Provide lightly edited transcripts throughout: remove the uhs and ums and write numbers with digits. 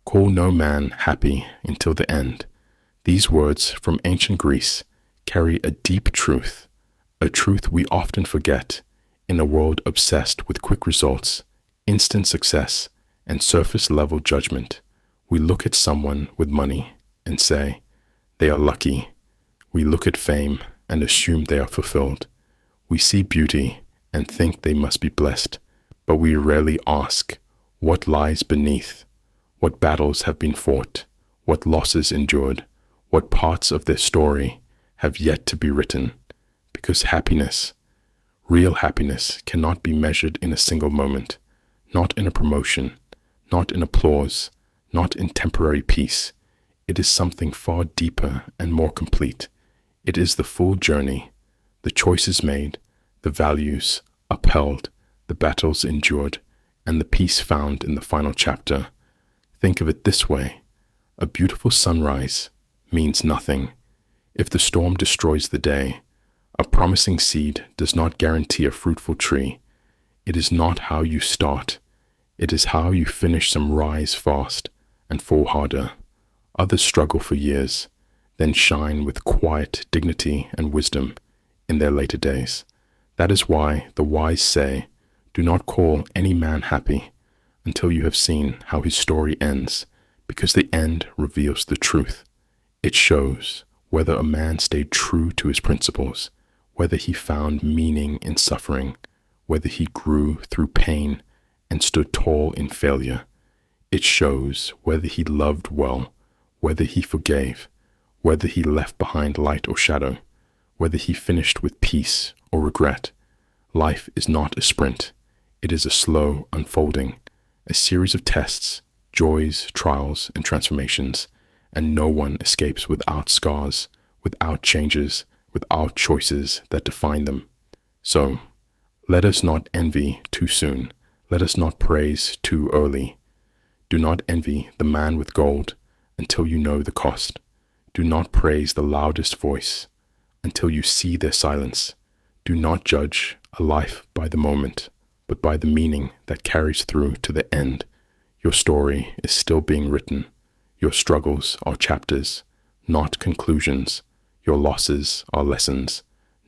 Call no man happy until the end. These words from ancient Greece carry a deep truth, a truth we often forget in a world obsessed with quick results, instant success, and surface-level judgment. We look at someone with money and say, they are lucky. We look at fame and assume they are fulfilled. We see beauty and think they must be blessed, but we rarely ask what lies beneath, what battles have been fought, what losses endured, what parts of their story have yet to be written. Because happiness, real happiness, cannot be measured in a single moment, not in a promotion, not in applause, not in temporary peace. It is something far deeper and more complete. It is the full journey, the choices made, the values upheld, the battles endured, and the peace found in the final chapter. Think of it this way: a beautiful sunrise means nothing if the storm destroys the day. A promising seed does not guarantee a fruitful tree. It is not how you start, it is how you finish. Some rise fast and fall harder. Others struggle for years, then shine with quiet dignity and wisdom in their later days. That is why the wise say, do not call any man happy until you have seen how his story ends, because the end reveals the truth. It shows whether a man stayed true to his principles, whether he found meaning in suffering, whether he grew through pain and stood tall in failure. It shows whether he loved well, whether he forgave, whether he left behind light or shadow, whether he finished with peace or regret. Life is not a sprint. It is a slow unfolding, a series of tests, joys, trials, and transformations, and no one escapes without scars, without changes, without choices that define them. So, let us not envy too soon. Let us not praise too early. Do not envy the man with gold until you know the cost. Do not praise the loudest voice until you see their silence. Do not judge a life by the moment, but by the meaning that carries through to the end. Your story is still being written. Your struggles are chapters, not conclusions. Your losses are lessons,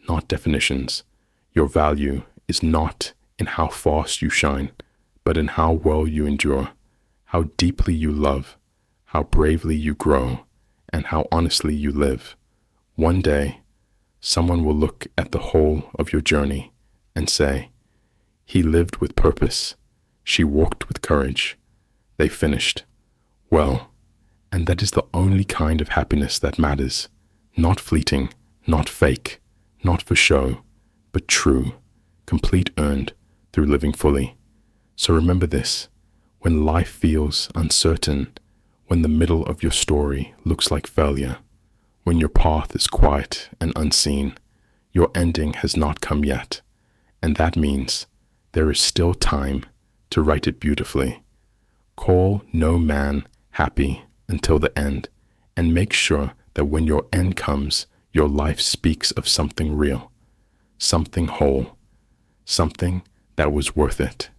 not definitions. Your value is not in how fast you shine, but in how well you endure, how deeply you love, how bravely you grow, and how honestly you live. One day, someone will look at the whole of your journey and say, he lived with purpose, she walked with courage, they finished well. And that is the only kind of happiness that matters, not fleeting, not fake, not for show, but true, complete, earned through living fully. So remember this: when life feels uncertain, when the middle of your story looks like failure, when your path is quiet and unseen, your ending has not come yet, and that means there is still time to write it beautifully. Call no man happy until the end, and make sure that when your end comes, your life speaks of something real, something whole, something that was worth it.